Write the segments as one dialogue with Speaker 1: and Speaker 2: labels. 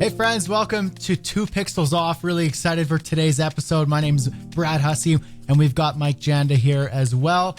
Speaker 1: Hey friends, welcome to 2 Pixels Off. Really excited for today's episode. My name's Brad Hussey, and we've got Mike Janda here as well.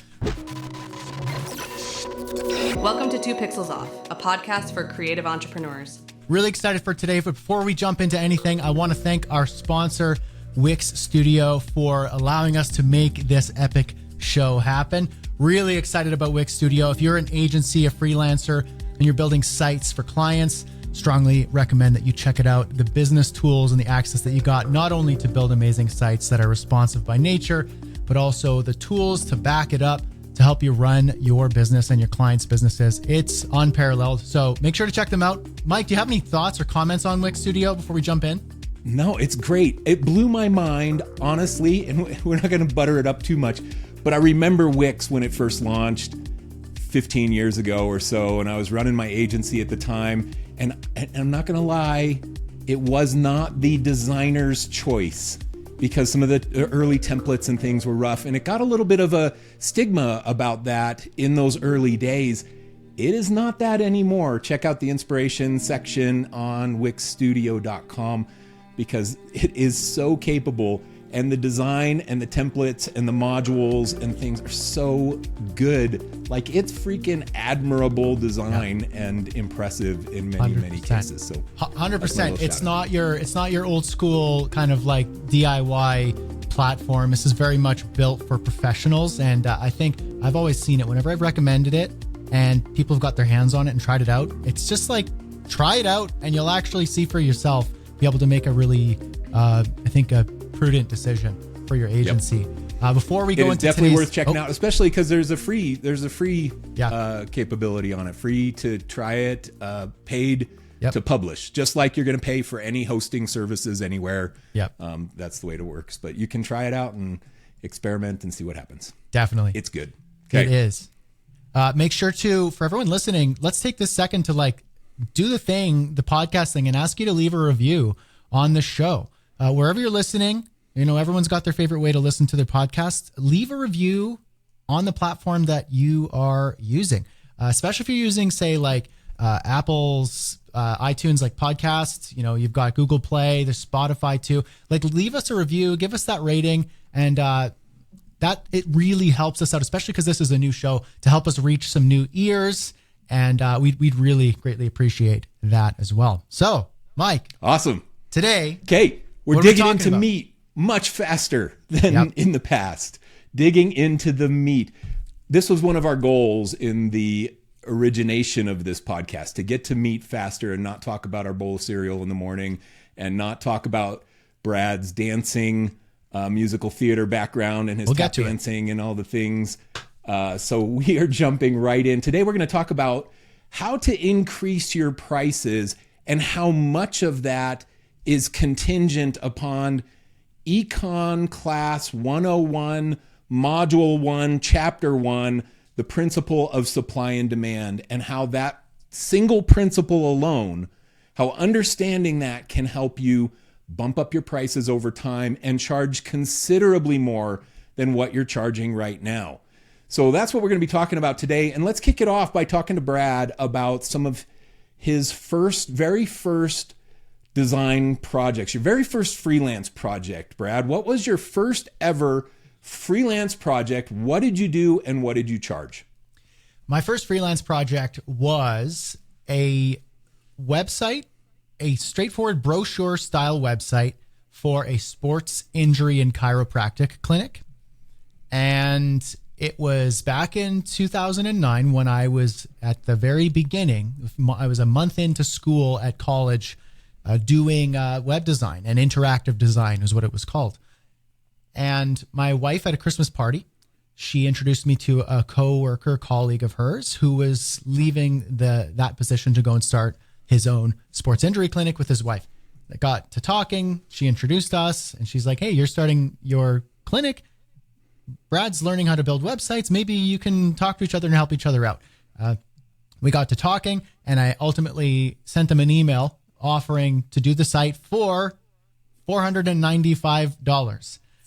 Speaker 2: Welcome to 2 Pixels Off, a podcast for creative entrepreneurs.
Speaker 1: Really excited for today, but before we jump into anything, I want to thank our sponsor, Wix Studio, for allowing us to make this epic show happen. Really excited about Wix Studio. If you're an agency, a freelancer, and you're building sites for clients, strongly recommend that you check it out. The business tools and the access that you got, not only to build amazing sites that are responsive by nature, but also the tools to back it up to help you run your business and your clients' businesses. It's unparalleled. So make sure to check them out. Mike, do you have any thoughts or comments on Wix Studio before we jump in?
Speaker 3: No, it's great. It blew my mind, honestly, and we're not going to butter it up too much, but I remember Wix when it first launched 15 years ago or so, and I was running my agency at the time. And I'm not going to lie, it was not the designer's choice because some of the early templates and things were rough. And it got a little bit of a stigma about that in those early days. It is not that anymore. Check out the inspiration section on wixstudio.com because it is so capable. And the design and the templates and the modules and things are so good. Like, it's freaking admirable design and impressive in many cases. So
Speaker 1: 100%. It's not your old school kind of like DIY platform. This is very much built for professionals. And I think I've always seen it whenever I've recommended it and people have got their hands on it and tried it out. It's just like, try it out and you'll actually see for yourself, be able to make a really, I think a prudent decision for your agency. Yep. Before we go into
Speaker 3: definitely worth checking out, especially because there's a free capability on it, free to try it, paid to publish, just like you're going to pay for any hosting services anywhere. That's the way it works. But you can try it out and experiment and see what happens.
Speaker 1: Definitely,
Speaker 3: it's good. Okay.
Speaker 1: It is. Make sure to, for everyone listening, let's take this second to do the podcast thing, and ask you to leave a review on the show. Wherever you're listening, everyone's got their favorite way to listen to their podcast. Leave a review on the platform that you are using, especially if you're using, say, Apple's iTunes, podcasts. You've got Google Play, there's Spotify too. Leave us a review, give us that rating, and that it really helps us out, especially because this is a new show, to help us reach some new ears, and we'd really greatly appreciate that as well. So, Mike,
Speaker 3: awesome.
Speaker 1: Today,
Speaker 3: okay. We're digging into meat much faster than in the past. Digging into the meat. This was one of our goals in the origination of this podcast, to get to meat faster and not talk about our bowl of cereal in the morning and not talk about Brad's dancing, musical theater background and his tap dancing and all the things. So we are jumping right in. Today we're going to talk about how to increase your prices and how much of that is contingent upon Econ Class 101, Module 1, Chapter 1, the principle of supply and demand, and how that single principle alone, how understanding that can help you bump up your prices over time and charge considerably more than what you're charging right now. So that's what we're going to be talking about today. And let's kick it off by talking to Brad about some of his very first design projects, your very first freelance project. Brad, what was your first ever freelance project? What did you do and what did you charge?
Speaker 1: My first freelance project was a website, a straightforward brochure style website for a sports injury and chiropractic clinic. And it was back in 2009 when I was at the very beginning. I was a month into school at college, doing web design and interactive design is what it was called. And my wife had a Christmas party. She introduced me to a coworker, colleague of hers, who was leaving that position to go and start his own sports injury clinic with his wife. They got to talking. She introduced us and she's like, "Hey, you're starting your clinic. Brad's learning how to build websites. Maybe you can talk to each other and help each other out." We got to talking and I ultimately sent them an email offering to do the site for $495.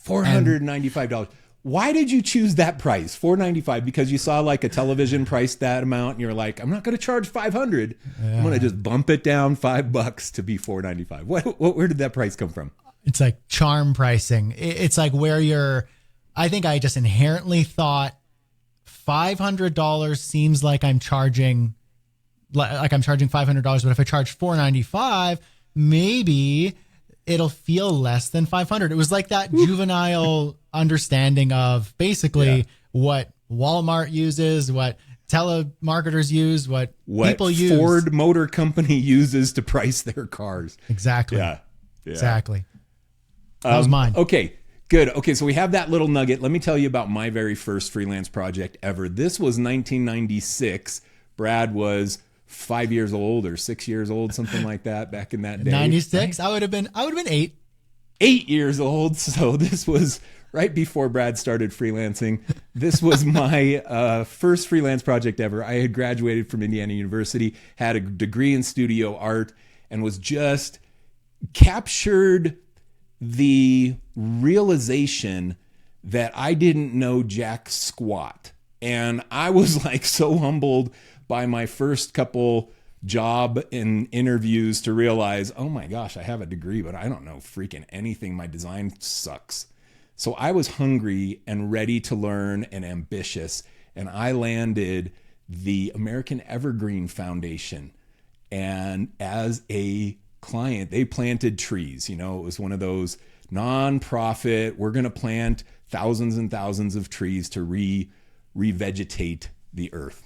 Speaker 3: $495. Why did you choose that price, $495? Because you saw like a television price that amount, and you're like, I'm not going to charge $500. I'm going to just bump it down $5 to be $495. Where did that price come from?
Speaker 1: It's like charm pricing. It's like where I think I just inherently thought $500 seems like I'm charging $500, but if I charge $495, maybe it'll feel less than 500. It was like that juvenile understanding of basically what Walmart uses, what telemarketers use, what people use.
Speaker 3: Ford Motor Company uses to price their cars.
Speaker 1: Exactly.
Speaker 3: Yeah.
Speaker 1: Exactly. That was mine.
Speaker 3: Okay, good. Okay, so we have that little nugget. Let me tell you about my very first freelance project ever. This was 1996. Brad was 5 years old or 6 years old, something like that back in that day.
Speaker 1: 96. I would have been 8.
Speaker 3: 8 years old. So this was right before Brad started freelancing. This was my first freelance project ever. I had graduated from Indiana University, had a degree in studio art, and was just captured the realization that I didn't know jack squat. And I was like so humbled by my first couple job and interviews to realize, oh my gosh, I have a degree, but I don't know freaking anything. My design sucks. So I was hungry and ready to learn and ambitious. And I landed the American Evergreen Foundation. And as a client, they planted trees. It was one of those nonprofit, we're going to plant thousands and thousands of trees to revegetate the earth.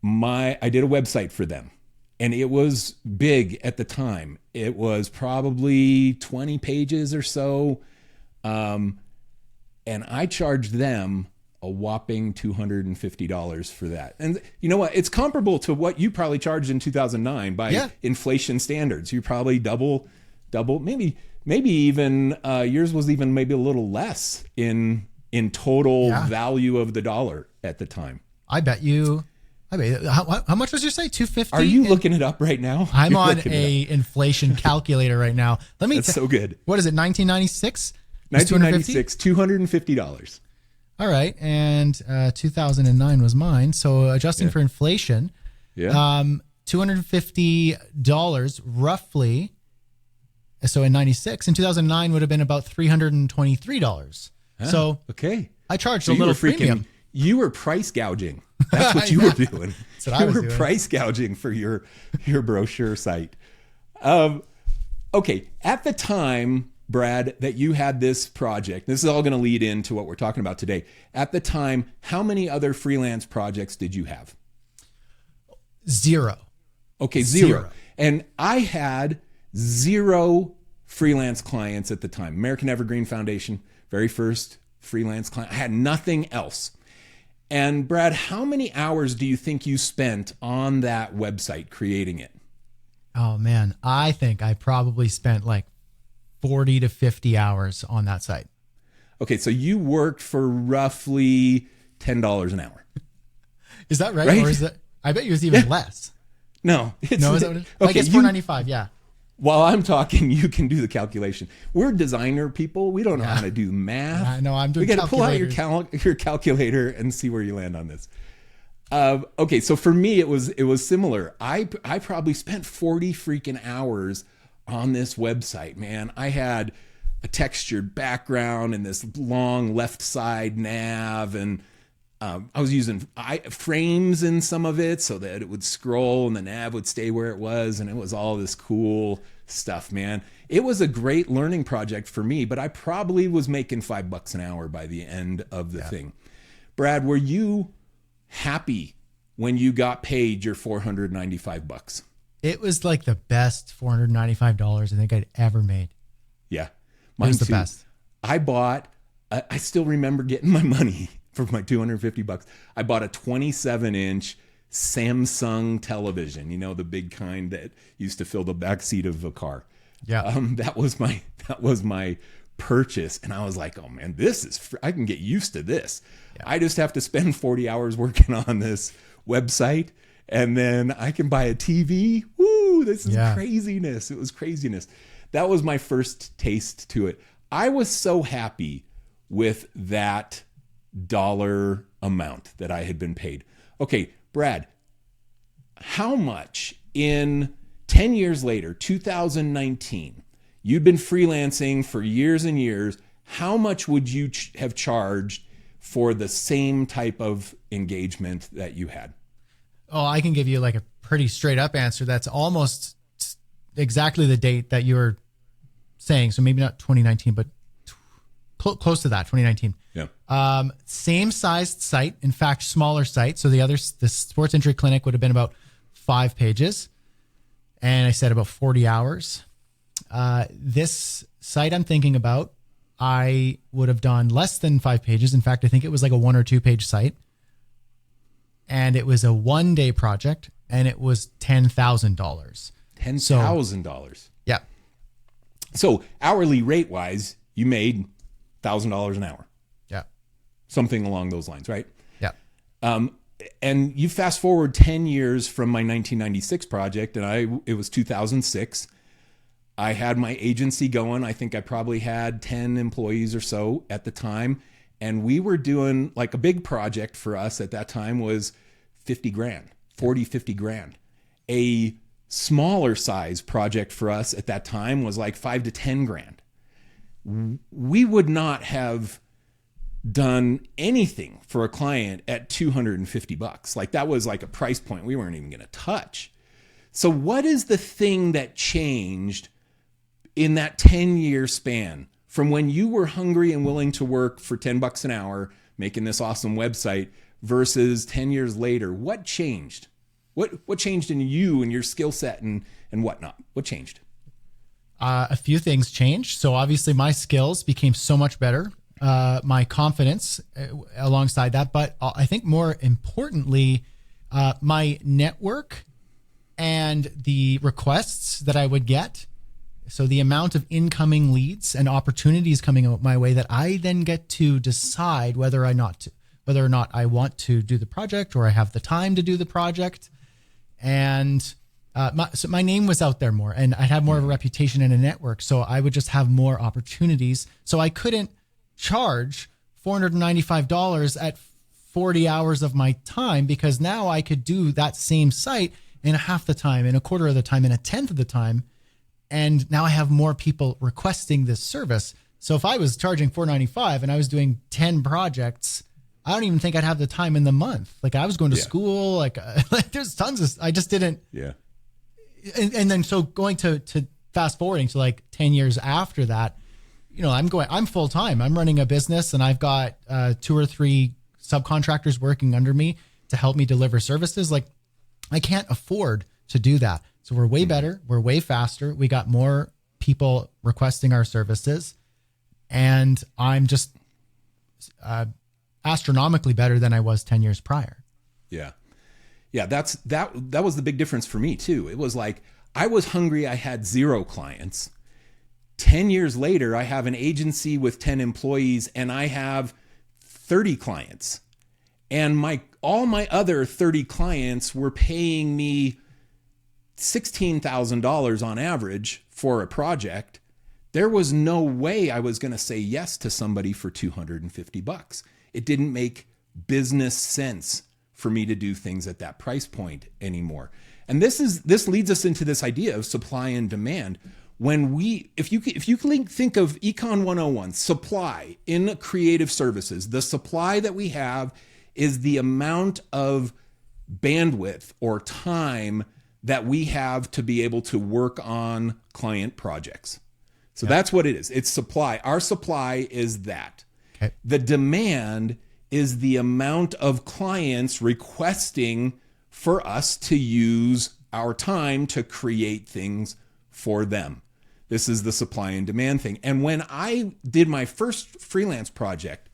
Speaker 3: I did a website for them, and it was big at the time. It was probably 20 pages or so. And I charged them a whopping $250 for that. And you know what? It's comparable to what you probably charged in 2009 by inflation standards. You probably double, maybe even yours was even maybe a little less in total value of the dollar at the time.
Speaker 1: I bet you. How much was you say? $250?
Speaker 3: Are you looking it up right now?
Speaker 1: I'm on a inflation calculator right now.
Speaker 3: That's so good.
Speaker 1: What is it? 1996?
Speaker 3: 1996, $250.
Speaker 1: All right, and 2009 was mine. So adjusting for inflation, $250 roughly. So in 96, in 2009 would have been about $323. So
Speaker 3: okay,
Speaker 1: I charged a little premium.
Speaker 3: You were price gouging. That's what you were doing.
Speaker 1: That's what I was doing.
Speaker 3: Price gouging for your brochure site. Okay, at the time, Brad, that you had this project, this is all going to lead into what we're talking about today. At the time, how many other freelance projects did you have?
Speaker 1: 0.
Speaker 3: Okay, 0. And I had 0 freelance clients at the time. American Evergreen Foundation, very first freelance client. I had nothing else. And Brad, how many hours do you think you spent on that website creating it?
Speaker 1: Oh man, I think I probably spent like 40 to 50 hours on that site.
Speaker 3: Okay, so you worked for roughly $10 an hour.
Speaker 1: Is that right? Or is that? I bet it was even less.
Speaker 3: No.
Speaker 1: Is that what it is? Okay, I guess $495, yeah.
Speaker 3: While I'm talking, you can do the calculation. We're designer people. We don't know how to do math.
Speaker 1: I know, I'm doing
Speaker 3: We got to pull out your calculator and see where you land on this. Okay, so for me, it was similar. I probably spent 40 freaking hours on this website, man. I had a textured background and this long left side nav, and I was using frames in some of it so that it would scroll and the nav would stay where it was, and it was all this cool stuff, man. It was a great learning project for me, but I probably was making $5 an hour by the end of the thing. Brad, were you happy when you got paid your $495?
Speaker 1: It was like the best $495 I think I'd ever made.
Speaker 3: Yeah.
Speaker 1: Mine was the best.
Speaker 3: I still remember getting my money for my $250. I bought a 27-inch Samsung television, the big kind that used to fill the back seat of a car.
Speaker 1: Yeah.
Speaker 3: That was my purchase, and I was like, oh man, I can get used to this. Yeah. I just have to spend 40 hours working on this website, and then I can buy a TV. Woo, this is craziness. It was craziness. That was my first taste to it. I was so happy with that dollar amount that I had been paid. Okay, Brad, how much in 10 years later, 2019, you've been freelancing for years and years, how much would you have charged for the same type of engagement that you had?
Speaker 1: Oh, I can give you like a pretty straight up answer. That's almost exactly the date that you were saying. So maybe not 2019, but close to that, 2019.
Speaker 3: Yeah.
Speaker 1: Same sized site. In fact, smaller site. So the sports injury clinic would have been about 5 pages. And I said about 40 hours. This site I'm thinking about, I would have done less than 5 pages. In fact, I think it was like a 1 or 2 page site. And it was a 1-day project, and it was $10,000.
Speaker 3: $10,000.
Speaker 1: Yeah.
Speaker 3: So hourly rate wise, you made $1,000 an hour.
Speaker 1: Yeah.
Speaker 3: Something along those lines, right?
Speaker 1: Yeah.
Speaker 3: And you fast forward 10 years from my 1996 project, and it was 2006. I had my agency going. I think I probably had 10 employees or so at the time. And we were doing like a big project for us at that time was 50 grand, 40, 50 grand. A smaller size project for us at that time was like 5 to 10 grand. We would not have done anything for a client at $250. Like that was like a price point we weren't even going to touch. So what is the thing that changed in that 10-year span from when you were hungry and willing to work for $10 an hour, making this awesome website versus 10 years later? What changed? What changed in you and your skill set and whatnot? What changed?
Speaker 1: A few things changed. So obviously my skills became so much better. My confidence alongside that. But I think more importantly, my network and the requests that I would get. So the amount of incoming leads and opportunities coming out my way that I then get to decide whether or not I want to do the project or I have the time to do the project. And so my name was out there more, and I'd have more of a reputation in a network. So I would just have more opportunities. So I couldn't charge $495 at 40 hours of my time, because now I could do that same site in half the time, in a quarter of the time, in a tenth of the time. And now I have more people requesting this service. So if I was charging $495 and I was doing 10 projects, I don't even think I'd have the time in the month. Like I was going to school, like there's tons of, I just didn't.
Speaker 3: Yeah.
Speaker 1: And then so going to fast forwarding to like 10 years after that, you know, I'm full time. I'm running a business, and I've got 2 or 3 subcontractors working under me to help me deliver services. Like I can't afford to do that. So we're way better. We're way faster. We got more people requesting our services, and I'm just astronomically better than I was 10 years prior.
Speaker 3: Yeah. Yeah. That was the big difference for me too. It was like, I was hungry. I had 0 clients. 10 years later, I have an agency with 10 employees, and I have 30 clients, and all my other 30 clients were paying me $16,000 on average for a project. There was no way I was going to say yes to somebody for $250. It didn't make business sense for me to do things at that price point anymore. And this leads us into this idea of supply and demand. If you think of Econ 101, supply in creative services, the supply that we have is the amount of bandwidth or time that we have to be able to work on client projects. So that's what it is. It's supply. Our supply is that. Okay. The demand is the amount of clients requesting for us to use our time to create things for them. This is the supply and demand thing. And when I did my first freelance project,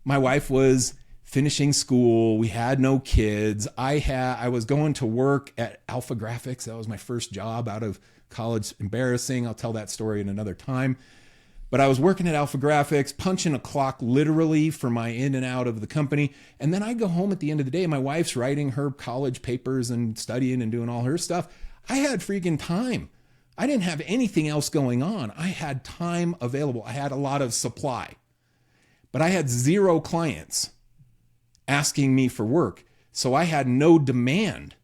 Speaker 3: my wife was finishing school. We had no kids. I was going to work at Alpha Graphics. That was my first job out of college. Embarrassing. I'll tell that story in another time. But I was working at Alpha Graphics, punching a clock literally for my in and out of the company. And then I go home at the end of the day. My wife's writing her college papers and studying and doing all her stuff. I had freaking time. I didn't have anything else going on. I had time available. I had a lot of supply. but I had 0 clients asking me for work. So I had no demand.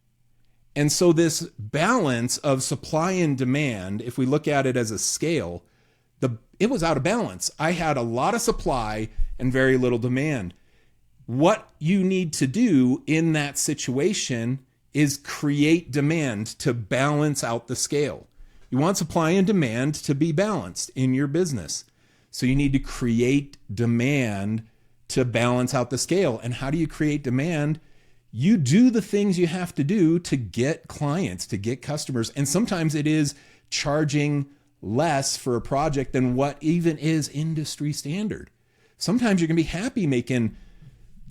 Speaker 3: And so this balance of supply and demand, if we look at it as a scale, it was out of balance. I had a lot of supply and very little demand. What you need to do in that situation is create demand to balance out the scale. You want supply and demand to be balanced in your business. So you need to create demand to balance out the scale. And how do you create demand? You do the things you have to do to get clients, to get customers. And sometimes it is charging less for a project than what even is industry standard. Sometimes you're going to be happy making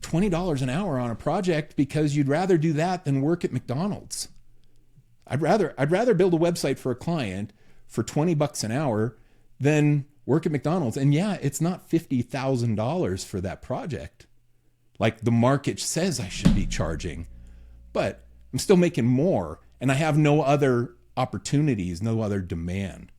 Speaker 3: $20 an hour on a project because you'd rather do that than work at McDonald's. I'd rather build a website for a client for $20 an hour than work at McDonald's. And yeah, it's not $50,000 for that project like the market says I should be charging, but I'm still making more and I have no other opportunities, no other demand.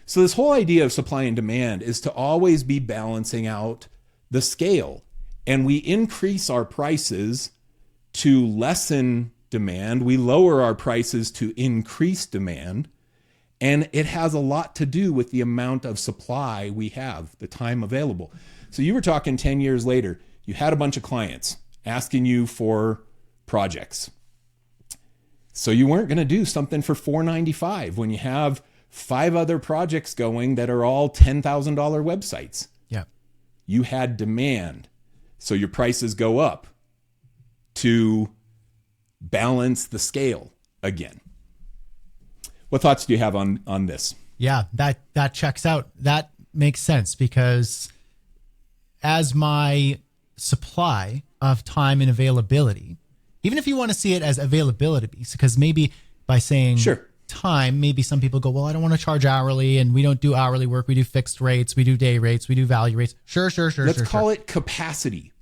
Speaker 3: So this whole idea of supply and demand is to always be balancing out the scale, and we increase our prices to lessen demand. We lower our prices to increase demand. And it has a lot to do with the amount of supply we have, the time available. So you were talking 10 years later, you had a bunch of clients asking you for projects. So you weren't going to do something for $495 when you have 5 other projects going that are all $10,000 websites.
Speaker 1: Yeah.
Speaker 3: You had demand. So your prices go up to balance the scale again. What thoughts do you have on this?
Speaker 1: Yeah, that checks out. That makes sense because as my supply of time and availability, even if you want to see it as availability, because maybe by saying time, maybe some people go, well, I don't want to charge hourly and we don't do hourly work. We do fixed rates. We do day rates. We do value rates. Sure.
Speaker 3: Let's call it capacity.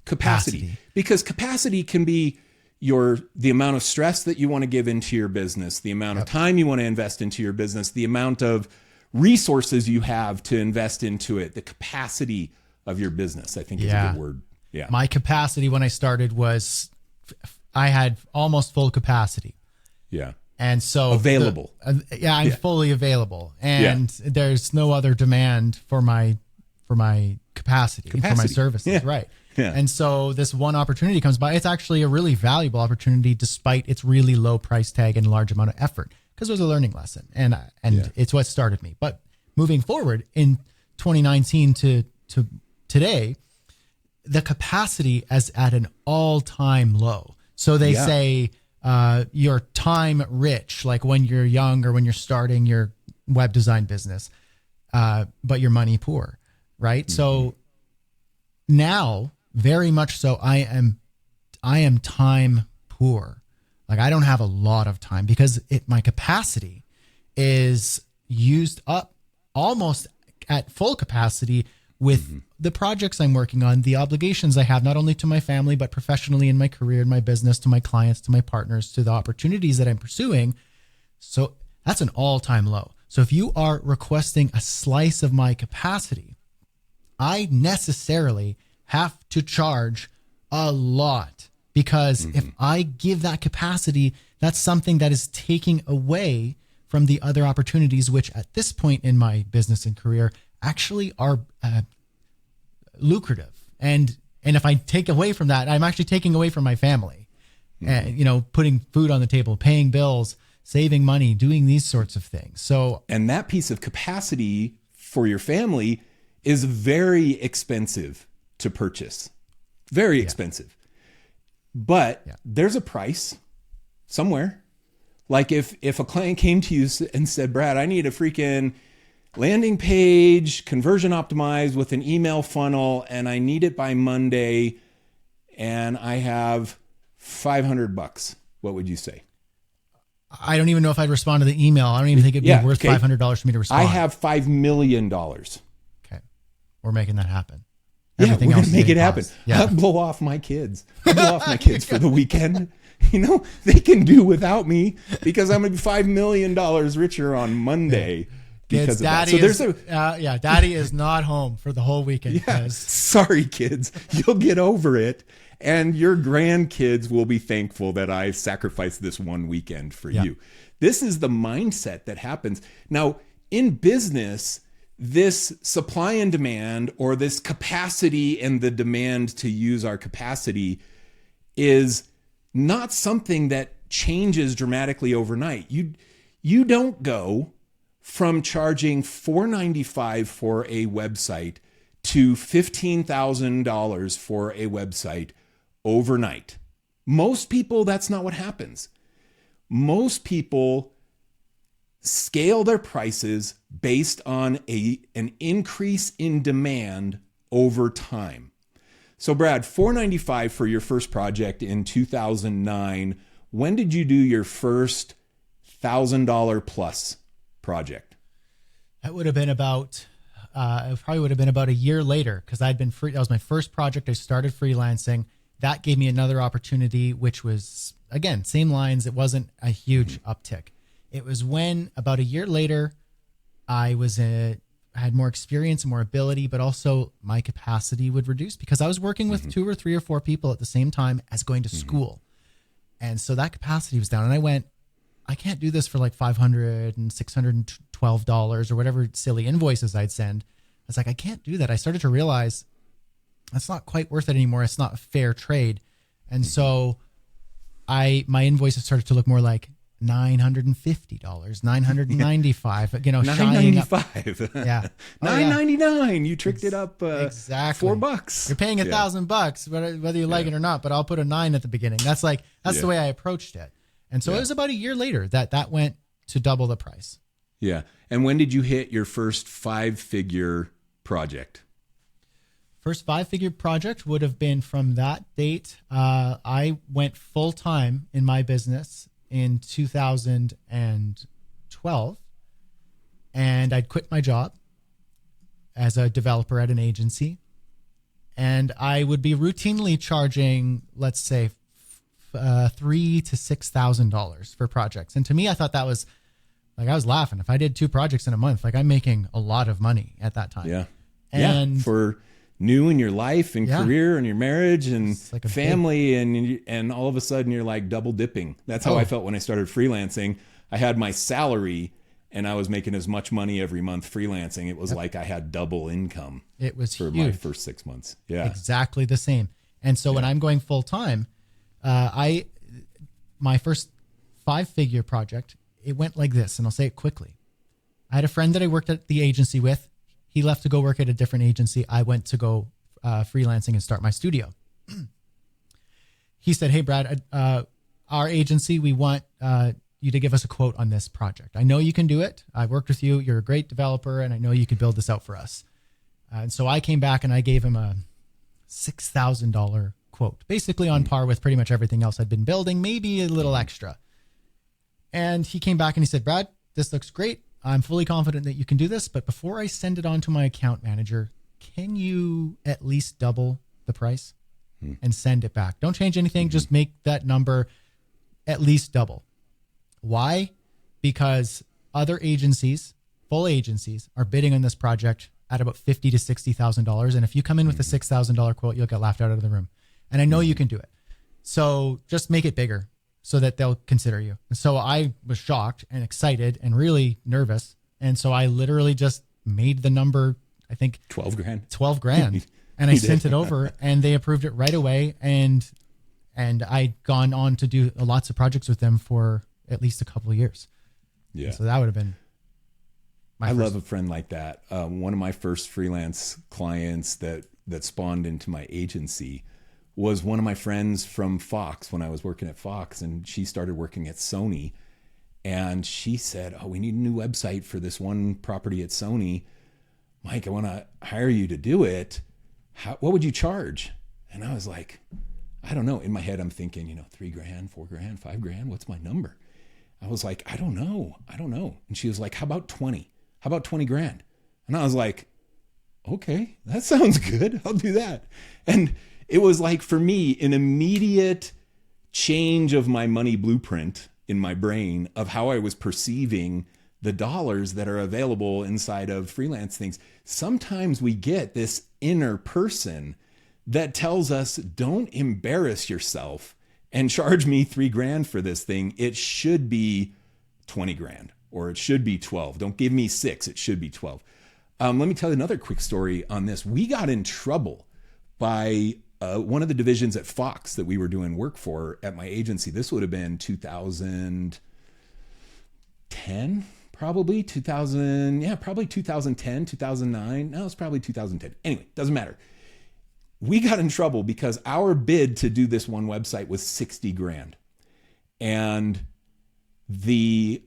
Speaker 3: Because capacity can be the amount of stress that you want to give into your business, the amount of time you want to invest into your business, the amount of resources you have to invest into it, the capacity of your business, I think is a good word. Yeah.
Speaker 1: My capacity when I started was I had almost full capacity.
Speaker 3: Yeah.
Speaker 1: And so
Speaker 3: available.
Speaker 1: I'm fully available. And there's no other demand for my capacity. For my services.
Speaker 3: Yeah.
Speaker 1: Right.
Speaker 3: Yeah.
Speaker 1: And so this one opportunity comes by. It's actually a really valuable opportunity despite its really low price tag and large amount of effort because it was a learning lesson. And it's what started me. But moving forward in 2019 to today, the capacity is at an all-time low. So they say you're time rich, like when you're young or when you're starting your web design business, but you're money poor, right? Mm-hmm. So now, very much so, I am time poor. Like I don't have a lot of time because my capacity is used up almost at full capacity with the projects I'm working on, the obligations I have, not only to my family, but professionally in my career, in my business, to my clients, to my partners, to the opportunities that I'm pursuing. So that's an all-time low. So if you are requesting a slice of my capacity, I necessarily have to charge a lot because if I give that capacity, that's something that is taking away from the other opportunities, which at this point in my business and career actually are lucrative. And if I take away from that, I'm actually taking away from my family, putting food on the table, paying bills, saving money, doing these sorts of things. So,
Speaker 3: and that piece of capacity for your family is very expensive to purchase, very expensive. But there's a price somewhere. Like if a client came to you and said, Brad, I need a freaking landing page, conversion optimized with an email funnel, and I need it by Monday, and I have $500. What would you say?
Speaker 1: I don't even know if I'd respond to the email. I don't even think it'd be worth $500 for me to respond.
Speaker 3: I have $5 million.
Speaker 1: Okay. We're making that happen.
Speaker 3: Everything we're going to make it happen. Yeah. I'll blow off my kids. For the weekend. They can do without me because I'm going to be $5 million richer on Monday.
Speaker 1: Kids,
Speaker 3: because of that.
Speaker 1: daddy
Speaker 3: So
Speaker 1: daddy is not home for the whole weekend.
Speaker 3: yeah, sorry, kids, you'll get over it. And your grandkids will be thankful that I sacrificed this one weekend for you. This is the mindset that happens. Now, in business, this supply and demand, or this capacity and the demand to use our capacity, is not something that changes dramatically overnight. You don't go from charging $4.95 for a website to $15,000 for a website overnight. Most people, that's not what happens. Most people scale their prices based on an increase in demand over time. So Brad, $4.95 for your first project in 2009. When did you do your first $1,000 plus project?
Speaker 1: That would have been about, it probably would have been about a year later, because I'd been free. That was my first project. I started freelancing. That gave me another opportunity, which was, again, same lines. It wasn't a huge uptick. It was when about a year later, I had more experience and more ability, but also my capacity would reduce because I was working with 2 or 3 or 4 people at the same time as going to school. And so that capacity was down. And I went, I can't do this for like $500 and $612 or whatever silly invoices I'd send. I was like, I can't do that. I started to realize that's not quite worth it anymore. It's not a fair trade. And so my invoices started to look more like $950, $995, shying up.
Speaker 3: $995.
Speaker 1: Yeah.
Speaker 3: $9.99. You tricked it up
Speaker 1: exactly.
Speaker 3: $4.
Speaker 1: You're paying $1,000, whether you like it or not, but I'll put a 9 at the beginning. That's the way I approached it. And so it was about a year later that went to double the price.
Speaker 3: Yeah. And when did you hit your first 5-figure project?
Speaker 1: First 5-figure project would have been from that date. I went full time in my business in 2012, and I'd quit my job as a developer at an agency, and I would be routinely charging, let's say, $3,000 to $6,000 for projects. And to me, I thought that was like, I was laughing. If I did 2 projects in a month, like I'm making a lot of money at that time.
Speaker 3: Yeah.
Speaker 1: And
Speaker 3: for new in your life and career and your marriage and
Speaker 1: like
Speaker 3: family, and all of a sudden you're like double dipping. That's how I felt when I started freelancing. I had my salary and I was making as much money every month freelancing. It was like I had double income.
Speaker 1: It was
Speaker 3: for
Speaker 1: huge.
Speaker 3: my first 6 months. Yeah.
Speaker 1: Exactly the same. And so when I'm going full time, my first 5-figure project, it went like this, and I'll say it quickly. I had a friend that I worked at the agency with. He left to go work at a different agency. I went to go freelancing and start my studio. He said, hey, Brad, our agency, we want you to give us a quote on this project. I know you can do it. I worked with you. You're a great developer, and I know you could build this out for us. And so I came back and I gave him a $6,000 quote, basically on par with pretty much everything else I'd been building, maybe a little extra. And he came back and he said, Brad, this looks great. I'm fully confident that you can do this, but before I send it on to my account manager, can you at least double the price and send it back? Don't change anything. Just make that number at least double. Why? Because other agencies, full agencies, are bidding on this project at about $50,000 to $60,000. And if you come in with a $6,000 quote, you'll get laughed out of the room. And I know you can do it. So just make it bigger so that they'll consider you. And so I was shocked and excited and really nervous. And so I literally just made the number, I think
Speaker 3: 12 grand.
Speaker 1: 12 grand. And I sent it over and they approved it right away. And I'd gone on to do lots of projects with them for at least a couple of years. Yeah. And so that would have been
Speaker 3: I love a friend like that. One of my first freelance clients that spawned into my agency was one of my friends from Fox when I was working at Fox, and she started working at Sony. And she said, oh, we need a new website for this one property at Sony. Mike, I want to hire you to do it. What would you charge? And I was like, I don't know. In my head, I'm thinking, $3 grand, $4 grand, $5 grand. What's my number? I was like, I don't know. And she was like, how about 20? How about 20 grand? And I was like, okay, that sounds good. I'll do that. And it was like, for me, an immediate change of my money blueprint in my brain of how I was perceiving the dollars that are available inside of freelance things, sometimes we get this inner person that tells us, don't embarrass yourself and charge me $3,000 for this thing. It should be 20 grand, or it should be 12. Don't give me 6. It should be 12. Let me tell you another quick story on this. We got in trouble by one of the divisions at Fox that we were doing work for at my agency. This would have been 2010, probably 2010, 2009. No, it's probably 2010. Anyway, doesn't matter. We got in trouble because our bid to do this one website was 60 grand. And the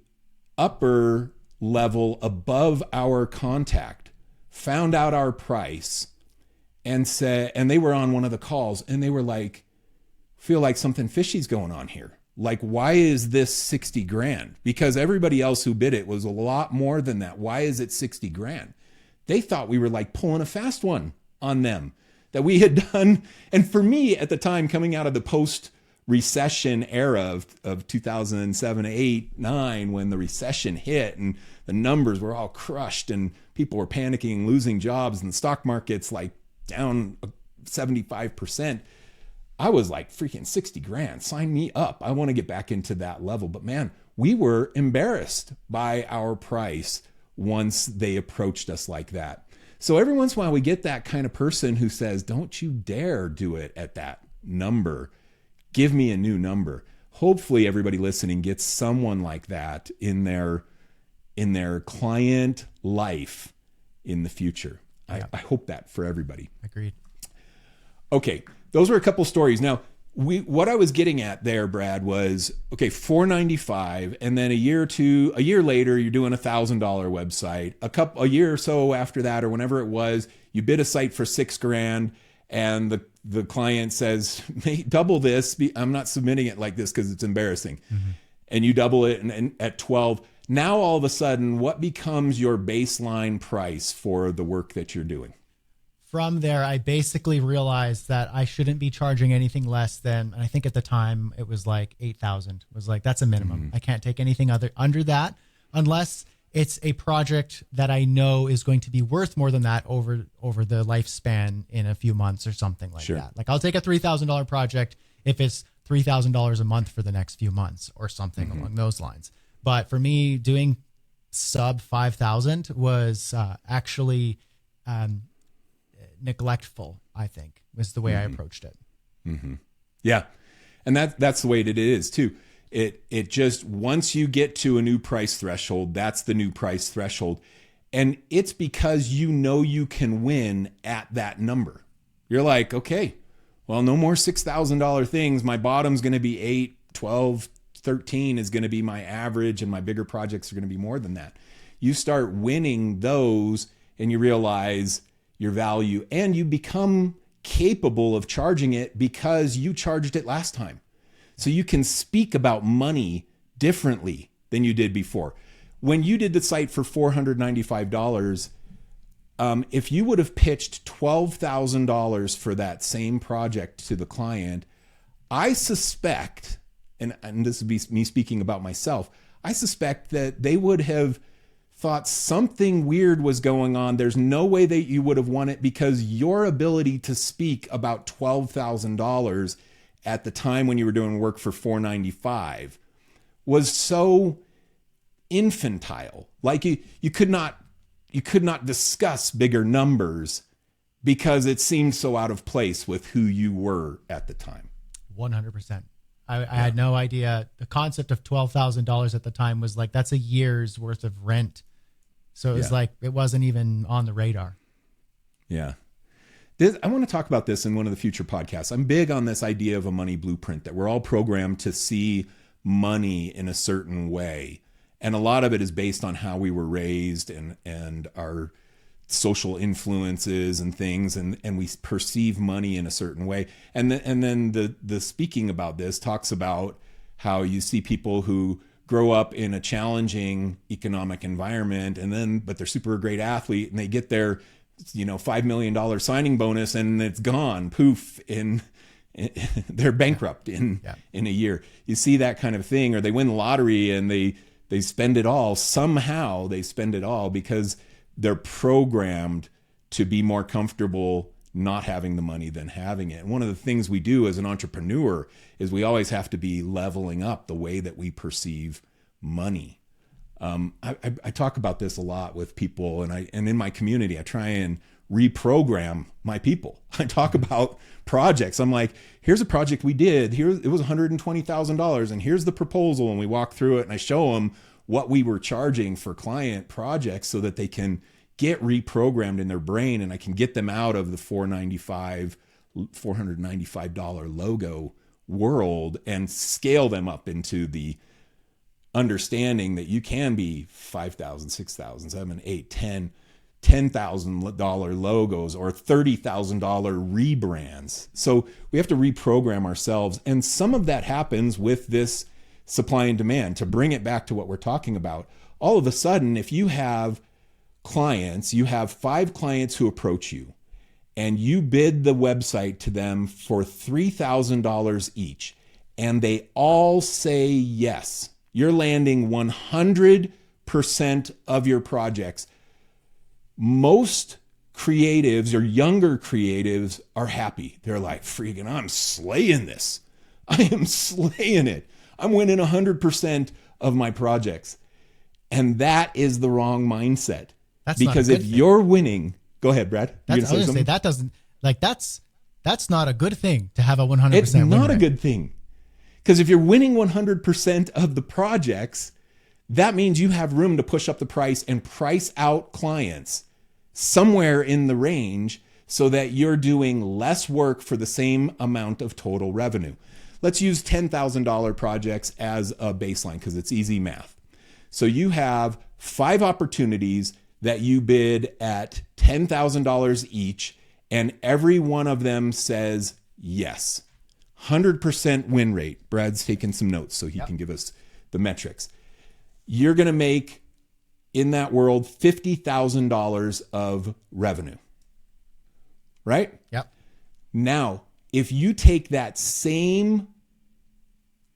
Speaker 3: upper level above our contact found out our price and they were on one of the calls and they were like, feel like something fishy's going on here. Like, why is this 60 grand? Because everybody else who bid it was a lot more than that. Why is it 60 grand? They thought we were like pulling a fast one on them that we had done. And for me at the time, coming out of the post-recession era of 2007, 8, 9, when the recession hit and the numbers were all crushed and people were panicking, losing jobs, and the stock market's like down 75%. I was like, freaking 60 grand, sign me up. I want to get back into that level. But man, we were embarrassed by our price once they approached us like that. So every once in a while we get that kind of person who says, don't you dare do it at that number. Give me a new number. Hopefully everybody listening gets someone like that in their client life in the future. Yeah. I hope that for everybody.
Speaker 1: Agreed.
Speaker 3: Okay, those were a couple stories. Now, what I was getting at there, Brad, was okay, $495, and then a year later, you're doing $1,000 website. A year or so after that, or whenever it was, you bid a site for $6,000, and the client says, "Hey, double this. I'm not submitting it like this because it's embarrassing," and you double it and at 12. Now, all of a sudden, what becomes your baseline price for the work that you're doing?
Speaker 1: From there, I basically realized that I shouldn't be charging anything less than, and I think at the time it was like 8,000. It was like, that's a minimum. I can't take anything under that unless it's a project that I know is going to be worth more than that over the lifespan in a few months or something like that. Like, I'll take a $3,000 project if it's $3,000 a month for the next few months or something along those lines. But for me, doing sub 5,000 was actually neglectful, I think, was the way I approached it.
Speaker 3: Yeah. And that's the way it is too. It just, once you get to a new price threshold, that's the new price threshold. And it's because you know you can win at that number. You're like, okay, well, no more $6,000 things. My bottom's going to be 8, 12, 13 is going to be my average, and my bigger projects are going to be more than that. You start winning those and you realize your value, and you become capable of charging it because you charged it last time. So you can speak about money differently than you did before. When you did the site for $495, if you would have pitched $12,000 for that same project to the client, I suspect, and this would be me speaking about myself, I suspect that they would have thought something weird was going on. There's no way that you would have won it because your ability to speak about $12,000 at the time when you were doing work for $495 was so infantile. Like you could not discuss bigger numbers because it seemed so out of place with who you were at the time.
Speaker 1: 100%. I had no idea. The concept of $12,000 at the time was like, that's a year's worth of rent. So it was like, it wasn't even on the radar.
Speaker 3: Yeah. I want to talk about this in one of the future podcasts. I'm big on this idea of a money blueprint, that we're all programmed to see money in a certain way. And a lot of it is based on how we were raised and our social influences and things, and we perceive money in a certain way. And then the speaking about this talks about how you see people who grow up in a challenging economic environment, but they're super great athlete, and they get their $5 million signing bonus and it's gone, poof, they're bankrupt in a year. You see that kind of thing, or they win the lottery and they they spend it all. Somehow they spend it all because they're programmed to be more comfortable not having the money than having it. And one of the things we do as an entrepreneur is we always have to be leveling up the way that we perceive money. I talk about this a lot with people, and in my community, I try and reprogram my people. I talk about projects. I'm like, here's a project we did. Here it was $120,000, and here's the proposal. And we walk through it, and I show them what we were charging for client projects so that they can get reprogrammed in their brain, and I can get them out of the $495 logo world and scale them up into the understanding that you can be $5,000, $6,000, $7,000, $8,000, $10,000 logos or $30,000 rebrands. So we have to reprogram ourselves. And some of that happens with this supply and demand. To bring it back to what we're talking about, all of a sudden, if you have clients, you have 5 clients who approach you and you bid the website to them for $3,000 each, and they all say yes, you're landing 100% of your projects. Most creatives or younger creatives are happy. They're like, freaking, I'm slaying this. I am slaying it. I'm winning 100% of my projects. And that is the wrong mindset.
Speaker 1: That's
Speaker 3: because if you're winning, go ahead, Brad.
Speaker 1: I was going to say that doesn't, like, that's not a good thing to have a 100% win
Speaker 3: It's not
Speaker 1: rate.
Speaker 3: a good thing. Because if you're winning 100% of the projects, that means you have room to push up the price and price out clients somewhere in the range so that you're doing less work for the same amount of total revenue. Let's use $10,000 projects as a baseline because it's easy math. So you have 5 opportunities that you bid at $10,000 each, and every one of them says yes. 100% win rate. Brad's taking some notes so he can give us the metrics. You're going to make, in that world, $50,000 of revenue. Right?
Speaker 1: Yep.
Speaker 3: Now, if you take that same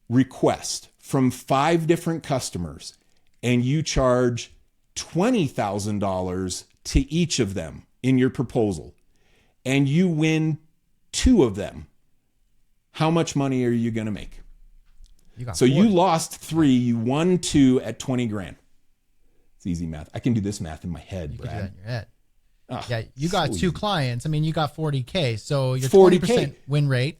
Speaker 3: request from 5 different customers and you charge $20,000 to each of them in your proposal, and you win 2 of them, how much money are you going to make? You lost 3, you won 2 at 20 grand. It's easy math. I can do this math in my head, Brad.
Speaker 1: You can do that in your head.
Speaker 3: Oh,
Speaker 1: yeah, you got
Speaker 3: so
Speaker 1: 2
Speaker 3: easy.
Speaker 1: clients. I mean, you got 40K. So your
Speaker 3: 40K.
Speaker 1: 20% win rate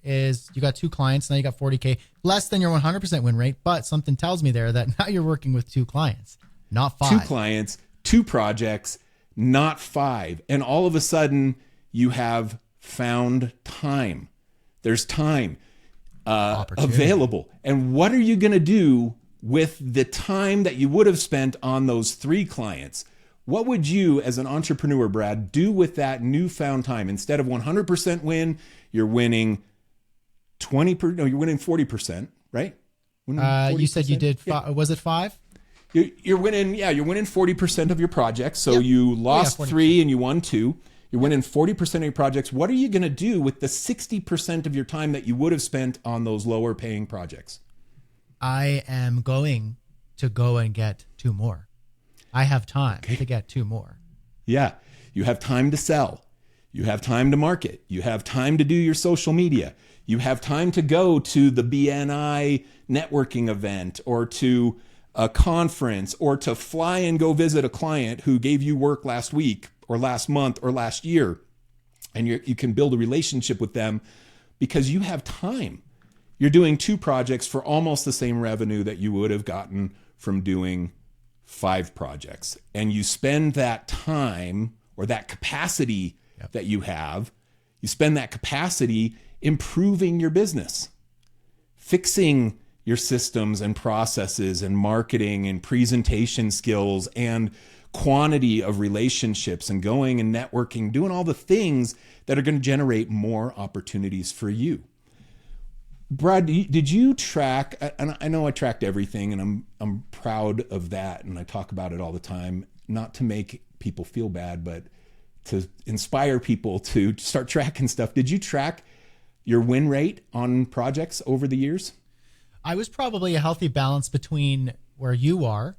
Speaker 1: is you got 2 clients. Now you got 40K, less than your 100% win rate. But something tells me there that now you're working with 2 clients, not 5.
Speaker 3: 2 clients, 2 projects, not 5. And all of a sudden you have found time. There's time available. And what are you going to do with the time that you would have spent on those 3 clients? What would you, as an entrepreneur, Brad, do with that newfound time? Instead of 100% win, you're winning you're winning 40%, right?
Speaker 1: You said you did 5. Was it 5?
Speaker 3: You're winning 40% of your projects. So you lost 3 and you won 2. You're winning 40% of your projects. What are you going to do with the 60% of your time that you would have spent on those lower paying projects?
Speaker 1: I am going to go and get 2 more. I have time to get 2 more.
Speaker 3: Yeah. You have time to sell. You have time to market. You have time to do your social media. You have time to go to the BNI networking event or to a conference or to fly and go visit a client who gave you work last week or last month or last year. And you can build a relationship with them because you have time. You're doing 2 projects for almost the same revenue that you would have gotten from doing 5 projects. And you spend that time or that capacity that you have, you spend that capacity improving your business, fixing your systems and processes and marketing and presentation skills and quantity of relationships and going and networking, doing all the things that are going to generate more opportunities for you. Brad, did you track, and I know I tracked everything and I'm proud of that and I talk about it all the time, not to make people feel bad, but to inspire people to start tracking stuff. Did you track your win rate on projects over the years?
Speaker 1: I was probably a healthy balance between where you are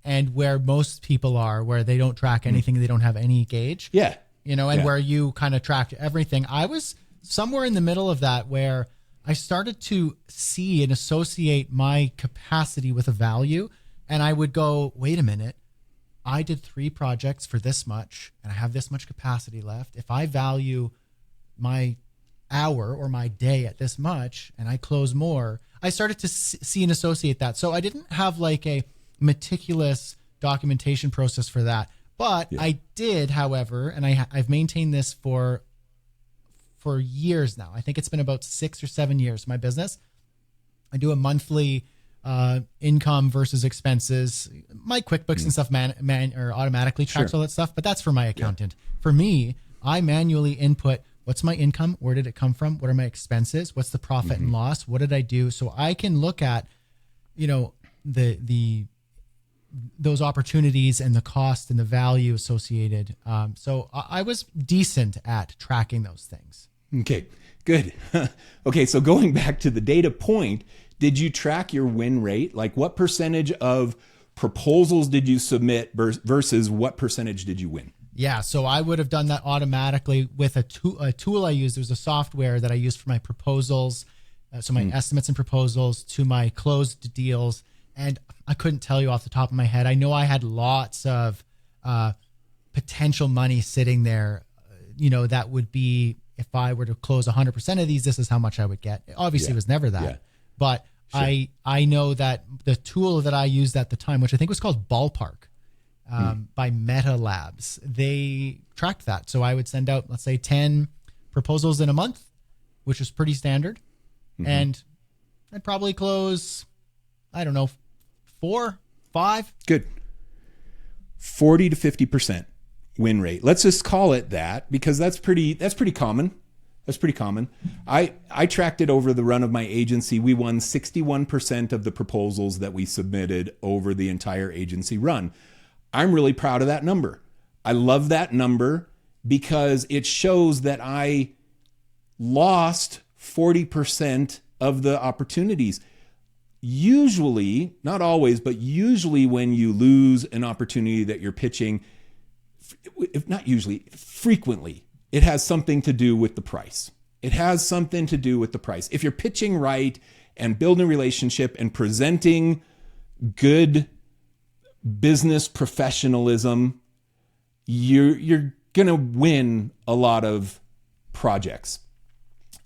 Speaker 1: and where most people are, where they don't track anything, they don't have any gauge.
Speaker 3: Yeah.
Speaker 1: You know, and where you kind of tracked everything. I was somewhere in the middle of that where I started to see and associate my capacity with a value. And I would go, wait a minute, I did 3 projects for this much and I have this much capacity left. If I value my hour or my day at this much and I close more, I started to see and associate that. So I didn't have like a meticulous documentation process for that. But I did, however, and I've maintained this for years now. I think it's been about 6 or 7 years, my business. I do a monthly income versus expenses. My QuickBooks and stuff or automatically tracks all that stuff, but that's for my accountant. For me, I manually input what's my income, where did it come from, what are my expenses, what's the profit and loss, what did I do, so I can look at, you know, those opportunities and the cost and the value associated. So I was decent at tracking those things.
Speaker 3: Okay, good. Okay, so going back to the data point, did you track your win rate? Like what percentage of proposals did you submit versus what percentage did you win?
Speaker 1: Yeah, so I would have done that automatically with a tool I used. There's a software that I used for my proposals, so my estimates and proposals to my closed deals. And I couldn't tell you off the top of my head. I know I had lots of potential money sitting there, you know, that would be, if I were to close 100% of these, this is how much I would get. Obviously, it was never that. But sure. I know that the tool that I used at the time, which I think was called Ballpark by Meta Labs, they tracked that. So I would send out, let's say, 10 proposals in a month, which is pretty standard. And I'd probably close, I don't know, 4, 5.
Speaker 3: Good. 40 to 50% win rate. Let's just call it that because that's pretty common. That's pretty common. I tracked it over the run of my agency. We won 61% of the proposals that we submitted over the entire agency run. I'm really proud of that number. I love that number because it shows that I lost 40% of the opportunities. Usually, not always, but usually when you lose an opportunity that you're pitching, if not usually, frequently, it has something to do with the price. It has something to do with the price. If you're pitching right and building a relationship and presenting good business professionalism, you're going to win a lot of projects.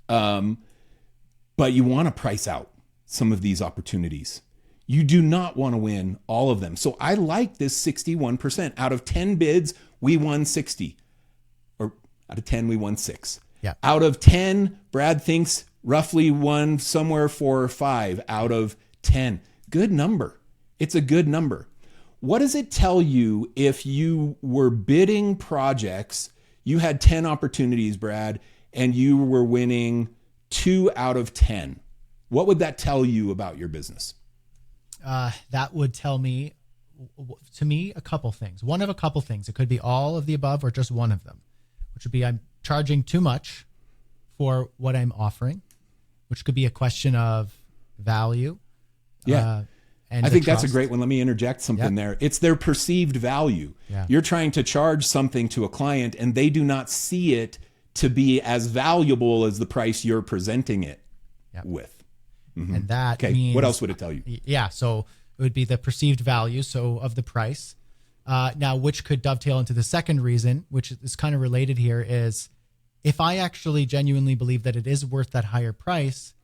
Speaker 3: But you want to price out some of these opportunities. You do not want to win all of them. So I like this 61%. Out of 10 bids, we won 60. Or out of 10, we won 6.
Speaker 1: Yeah.
Speaker 3: Out of 10, Brad thinks roughly won somewhere 4 or 5 out of 10. Good number. It's a good number. What does it tell you if you were bidding projects, you had 10 opportunities, Brad, and you were winning 2 out of 10? What would that tell you about your business?
Speaker 1: That would tell me, to me, a couple things. One of a couple things. It could be all of the above or just one of them, which would be I'm charging too much for what I'm offering, which could be a question of value.
Speaker 3: Yeah.
Speaker 1: And
Speaker 3: I think that's a great one. Let me interject something there. It's their perceived value.
Speaker 1: Yeah.
Speaker 3: You're trying to charge something to a client and they do not see it to be as valuable as the price you're presenting it with.
Speaker 1: And that means,
Speaker 3: what else would it tell you?
Speaker 1: Yeah, so it would be the perceived value, so of the price. Now, which could dovetail into the second reason, which is kind of related here, is if I actually genuinely believe that it is worth that higher price,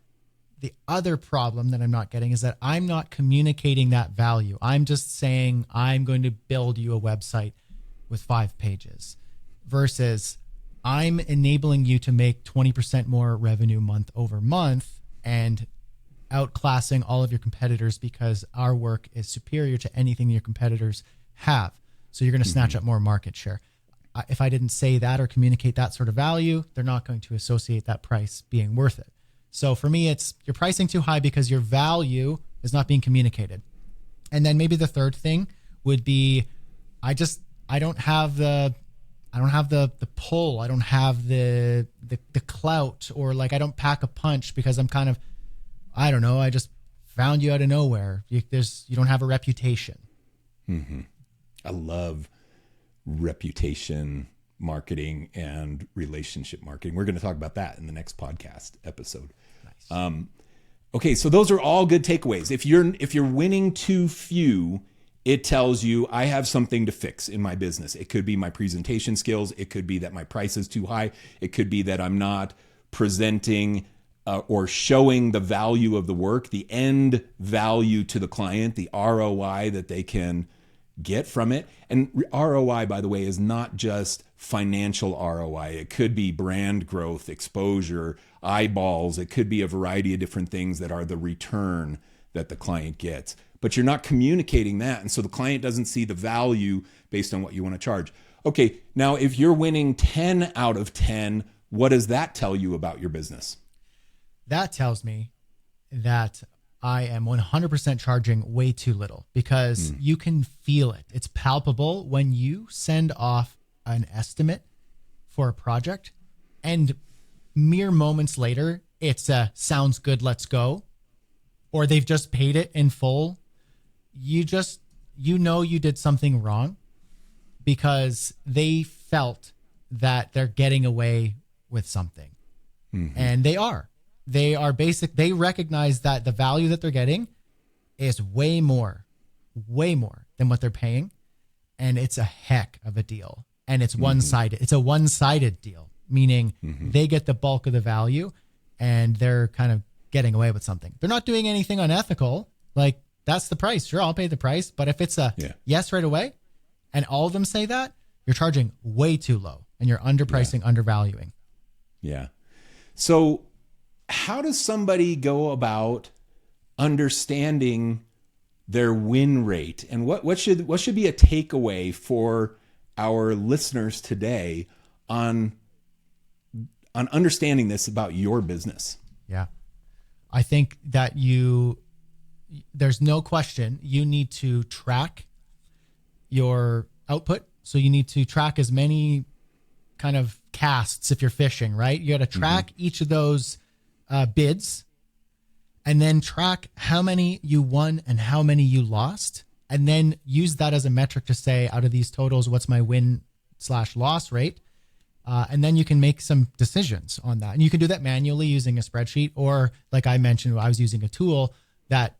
Speaker 1: the other problem that I'm not getting is that I'm not communicating that value. I'm just saying I'm going to build you a website with 5 pages versus I'm enabling you to make 20% more revenue month over month and outclassing all of your competitors because our work is superior to anything your competitors have. So you're going to snatch up more market share. If I didn't say that or communicate that sort of value, they're not going to associate that price being worth it. So for me, it's you're pricing too high because your value is not being communicated. And then maybe the third thing would be I don't have the pull. I don't have the clout, or like I don't pack a punch because I'm kind of, I don't know, I just found you out of nowhere. You don't have a reputation.
Speaker 3: Mm-hmm. I love reputation marketing and relationship marketing. We're going to talk about that in the next podcast episode. Nice. Okay, so those are all good takeaways. If you're winning too few, it tells you I have something to fix in my business. It could be my presentation skills. It could be that my price is too high. It could be that I'm not presenting or showing the value of the work, the end value to the client, the ROI that they can get from it. And ROI, by the way, is not just financial ROI. It could be brand growth, exposure, eyeballs. It could be a variety of different things that are the return that the client gets. But you're not communicating that. And so the client doesn't see the value based on what you want to charge. Okay, now if you're winning 10 out of 10, what does that tell you about your business?
Speaker 1: That tells me that I am 100% charging way too little, because you can feel it. It's palpable when you send off an estimate for a project and mere moments later, it's a sounds good, let's go. Or they've just paid it in full. You did something wrong because they felt that they're getting away with something. Mm-hmm. And they are they recognize that the value that they're getting is way more than what they're paying. And it's a heck of a deal. And it's one-sided. It's a one-sided deal, meaning they get the bulk of the value and they're kind of getting away with something. They're not doing anything unethical. Like, that's the price. Sure, I'll pay the price. But if it's a yes right away and all of them say that, you're charging way too low and you're underpricing, undervaluing. Yeah.
Speaker 3: So how does somebody go about understanding their win rate? And what should be a takeaway for our listeners today on understanding this about your business?
Speaker 1: Yeah. I think that there's no question you need to track your output. So you need to track as many kind of casts if you're fishing, right? You got to track each of those bids and then track how many you won and how many you lost. And then use that as a metric to say, out of these totals, what's my win/loss rate? And then you can make some decisions on that. And you can do that manually using a spreadsheet, or like I mentioned, I was using a tool that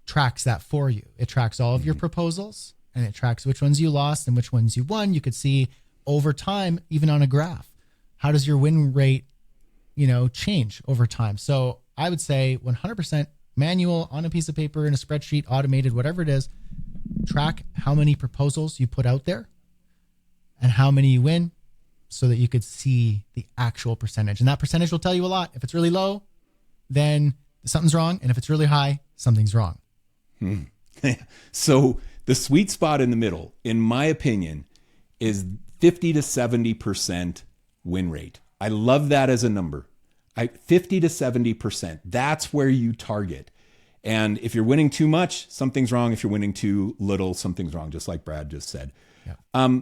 Speaker 1: tracks that for you. It tracks all of your proposals and it tracks which ones you lost and which ones you won. You could see over time, even on a graph, how does your win rate, change over time? So I would say 100% manual on a piece of paper, in a spreadsheet, automated, whatever it is. Track how many proposals you put out there and how many you win, so that you could see the actual percentage. And that percentage will tell you a lot. If it's really low, then something's wrong. And if it's really high, something's wrong.
Speaker 3: So the sweet spot in the middle, in my opinion, is 50 to 70% win rate. I love that as a number. 50 to 70%. That's where you target. And if you're winning too much, something's wrong. If you're winning too little, something's wrong, just like Brad just said. Yeah.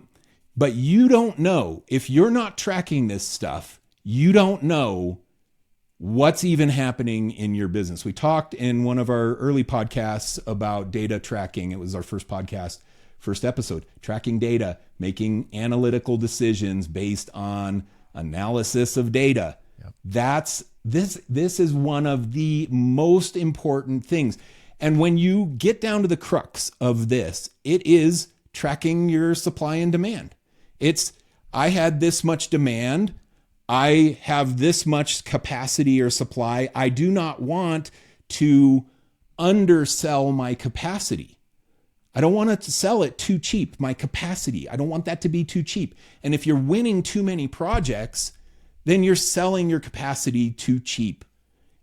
Speaker 3: But you don't know, if you're not tracking this stuff, you don't know what's even happening in your business. We talked in one of our early podcasts about data tracking. It was our first episode, tracking data, making analytical decisions based on analysis of data. Yep. This is one of the most important things. And when you get down to the crux of this, it is tracking your supply and demand. I had this much demand. I have this much capacity or supply. I do not want to undersell my capacity. I don't want to sell it too cheap. My capacity, I don't want that to be too cheap. And if you're winning too many projects, then you're selling your capacity too cheap.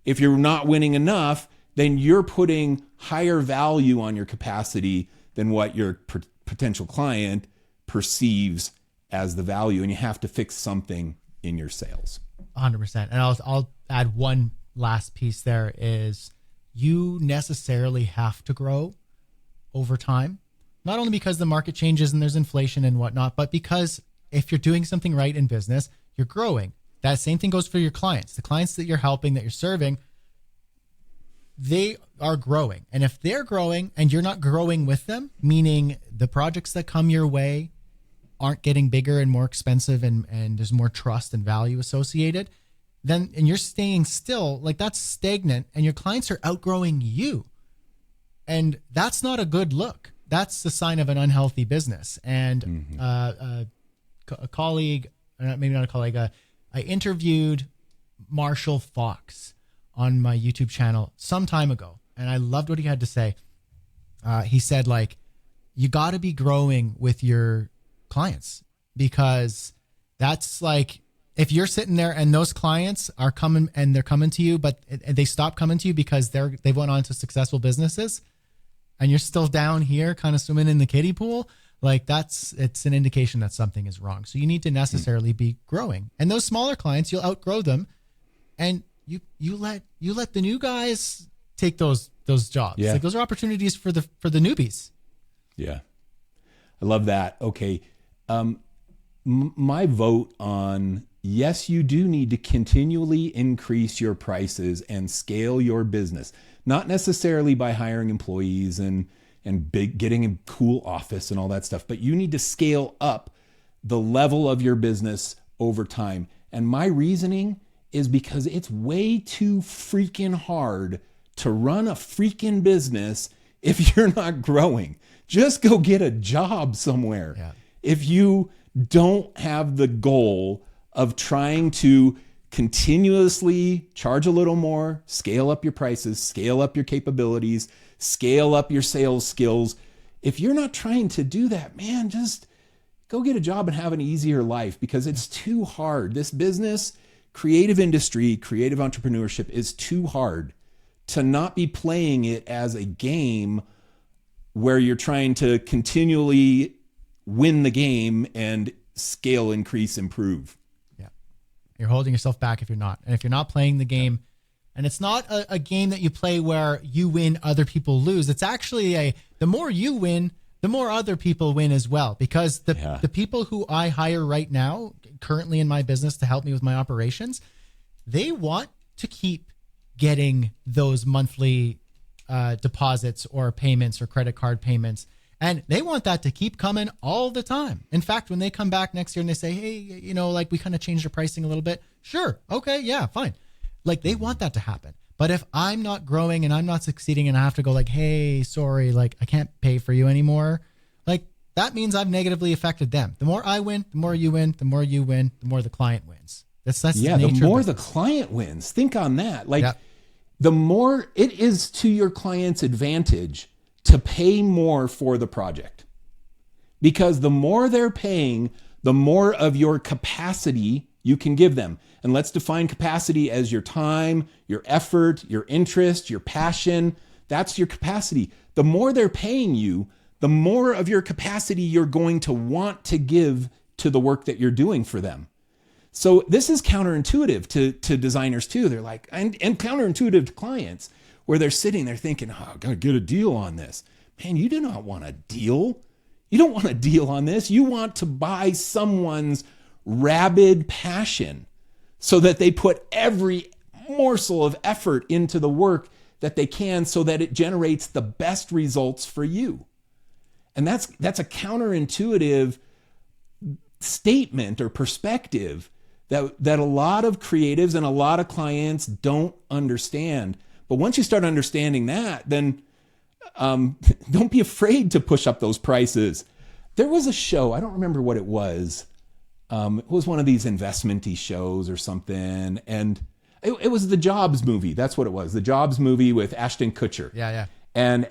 Speaker 3: If you're not winning enough, then you're putting higher value on your capacity than what your potential client perceives as the value, and you have to fix something in your sales.
Speaker 1: 100%. And I'll add one last piece there is you necessarily have to grow over time, not only because the market changes and there's inflation and whatnot, but because if you're doing something right in business, you're growing. That same thing goes for your clients. The clients that you're helping, that you're serving, they are growing. And if they're growing and you're not growing with them, meaning the projects that come your way aren't getting bigger and more expensive and there's more trust and value associated, then, and you're staying still, like that's stagnant and your clients are outgrowing you. And that's not a good look. That's the sign of an unhealthy business. And a colleague, maybe not a colleague, I interviewed Marshall Fox on my YouTube channel some time ago. And I loved what he had to say. He said, like, you got to be growing with your clients, because that's like, if you're sitting there and those clients are coming and they're coming to you, but they stop coming to you because they've went on to successful businesses and you're still down here kind of swimming in the kiddie pool, like it's an indication that something is wrong. So you need to necessarily be growing. And those smaller clients, you'll outgrow them, and you let the new guys take those jobs.
Speaker 3: Yeah.
Speaker 1: Like those are opportunities for the newbies.
Speaker 3: Yeah. I love that. Okay. My vote on, yes, you do need to continually increase your prices and scale your business, not necessarily by hiring employees and getting a cool office and all that stuff, but you need to scale up the level of your business over time. And my reasoning is because it's way too freaking hard to run a freaking business if you're not growing. Just go get a job somewhere.
Speaker 1: Yeah.
Speaker 3: If you don't have the goal of trying to continuously charge a little more, scale up your prices, scale up your capabilities, scale up your sales skills. If you're not trying to do that, man, just go get a job and have an easier life, because it's too hard. This business, creative industry, creative entrepreneurship is too hard to not be playing it as a game where you're trying to continually win the game and scale, increase, improve.
Speaker 1: Yeah. You're holding yourself back if you're not. And if you're not playing the game, and it's not a game that you play where you win, other people lose. It's actually the more you win, the more other people win as well. Because the people who I hire right now, currently in my business to help me with my operations, they want to keep getting those monthly deposits or payments or credit card payments. And they want that to keep coming all the time. In fact, when they come back next year and they say, hey, like we kind of changed our pricing a little bit. Sure. Okay. Yeah, fine. Like they want that to happen. But if I'm not growing and I'm not succeeding and I have to go like, hey, sorry, like I can't pay for you anymore. Like that means I've negatively affected them. The more I win, the more you win, the more you win, the more the client wins. That's the nature
Speaker 3: more
Speaker 1: of
Speaker 3: the client wins. Think on that. Like
Speaker 1: yeah.
Speaker 3: The more it is to your client's advantage to pay more for the project, because the more they're paying, the more of your capacity you can give them. And let's define capacity as your time, your effort, your interest, your passion. That's your capacity. The more they're paying you, the more of your capacity you're going to want to give to the work that you're doing for them. So this is counterintuitive to designers too. They're like, and counterintuitive to clients, where they're sitting there thinking, oh, I gotta get a deal on this. Man, you do not want a deal. You don't want a deal on this. You want to buy someone's rabid passion so that they put every morsel of effort into the work that they can so that it generates the best results for you. And that's a counterintuitive statement or perspective that a lot of creatives and a lot of clients don't understand. But once you start understanding that, then don't be afraid to push up those prices. There was a show, I don't remember what it was. It was one of these investment-y shows or something. And it was the Jobs movie. That's what it was. The Jobs movie with Ashton Kutcher.
Speaker 1: Yeah.
Speaker 3: And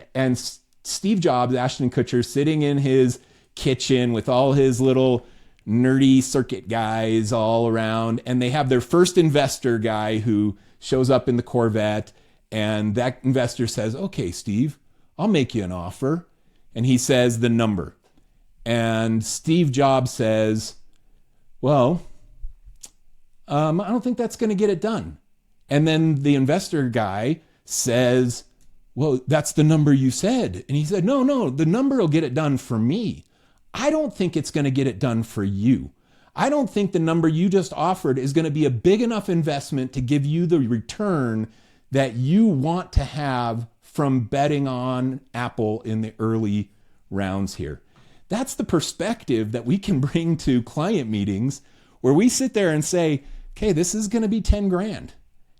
Speaker 3: Steve Jobs, Ashton Kutcher, sitting in his kitchen with all his little nerdy circuit guys all around. And they have their first investor guy who shows up in the Corvette. And that investor says, okay, Steve, I'll make you an offer. And he says the number. And Steve Jobs says, well, I don't think that's going to get it done. And then the investor guy says, well, that's the number you said. And he said, no, the number will get it done for me. I don't think it's going to get it done for you. I don't think the number you just offered is going to be a big enough investment to give you the return that you want to have from betting on Apple in the early rounds here. That's the perspective that we can bring to client meetings where we sit there and say, okay, this is going to be 10 grand.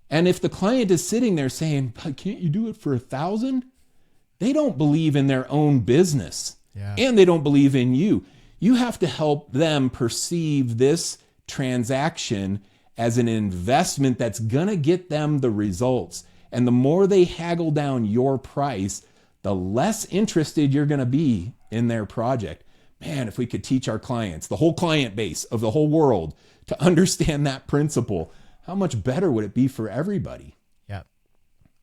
Speaker 3: And if the client is sitting there saying, can't you do it for 1,000? They don't believe in their own business.
Speaker 1: Yeah.
Speaker 3: And they don't believe in you. You have to help them perceive this transaction as an investment that's going to get them the results. And the more they haggle down your price, the less interested you're going to be in their project. Man, if we could teach our clients, the whole client base of the whole world, to understand that principle, how much better would it be for everybody?
Speaker 1: Yeah,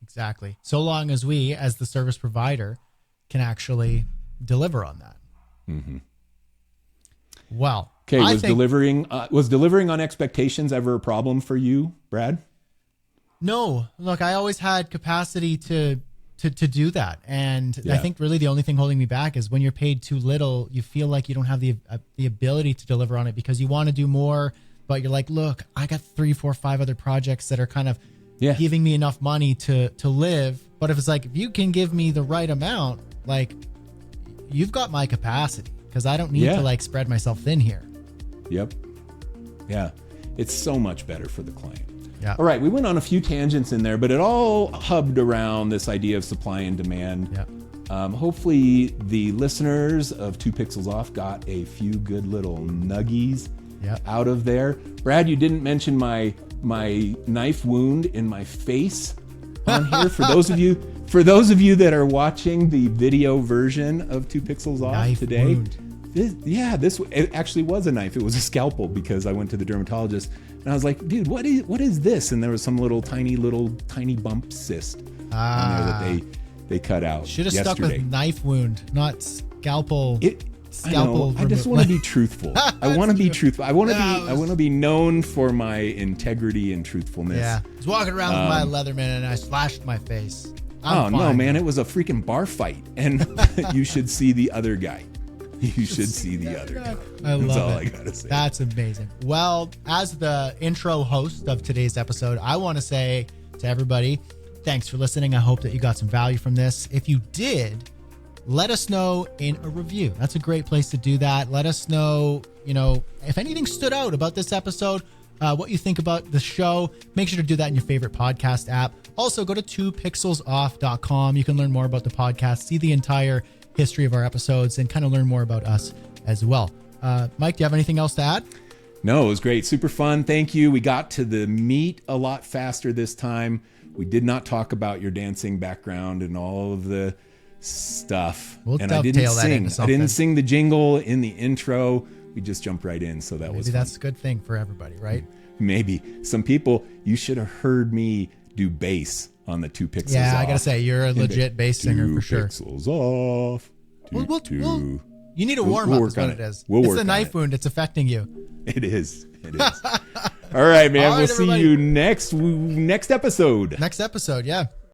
Speaker 1: exactly. So long as we, as the service provider, can actually deliver on that.
Speaker 3: Mm-hmm.
Speaker 1: Well,
Speaker 3: okay. Was delivering on expectations ever a problem for you, Brad?
Speaker 1: No. Look, I always had capacity to do that, and I think really the only thing holding me back is when you're paid too little, you feel like you don't have the ability to deliver on it because you want to do more, but you're like, look, I got 3, 4, 5 other projects that are kind of giving me enough money to live. But if it's like, if you can give me the right amount, like, you've got my capacity because I don't need to like spread myself thin here.
Speaker 3: Yep. Yeah. It's so much better for the client.
Speaker 1: Yeah.
Speaker 3: All right. We went on a few tangents in there, but it all hubbed around this idea of supply and demand.
Speaker 1: Yeah.
Speaker 3: Hopefully the listeners of 2 Pixels Off got a few good little nuggies out of there. Brad, you didn't mention my knife wound in my face on here. For those of you that are watching the video version of 2 Pixels Off
Speaker 1: knife
Speaker 3: today,
Speaker 1: wound.
Speaker 3: It actually was a knife. It was a scalpel because I went to the dermatologist and I was like, dude, what is this? And there was some little tiny bump cyst on there that they cut out.
Speaker 1: Should have stuck with knife wound, not scalpel.
Speaker 3: I just want to be truthful. I want to be truthful. I want to be known for my integrity and truthfulness.
Speaker 1: Yeah. I was walking around with my Leatherman and I slashed my face.
Speaker 3: No, man, it was a freaking bar fight. And you should see the other guy. You should see the other guy. That's all I gotta say.
Speaker 1: That's amazing. Well, as the intro host of today's episode, I want to say to everybody, thanks for listening. I hope that you got some value from this. If you did, let us know in a review. That's a great place to do that. Let us know, if anything stood out about this episode, what you think about the show. Make sure to do that in your favorite podcast app. Also, go to 2pixelsoff.com. You can learn more about the podcast, see the entire history of our episodes, and kind of learn more about us as well. Mike, do you have anything else to add?
Speaker 3: No, it was great. Super fun. Thank you. We got to the meat a lot faster this time. We did not talk about your dancing background and all of the stuff.
Speaker 1: And
Speaker 3: I didn't sing the jingle in the intro. We just jumped right in. So that was fun.
Speaker 1: That's a good thing for everybody, right?
Speaker 3: Maybe. Some people, you should have heard me do bass on the 2 Pixels Off.
Speaker 1: Yeah, I gotta say, you're a legit bass singer for sure.
Speaker 3: 2 Pixels Off.
Speaker 1: You need a warm up is what it is. It's the knife wound. It's affecting you.
Speaker 3: It is. All right, man. We'll see you next episode.
Speaker 1: Next episode, yeah.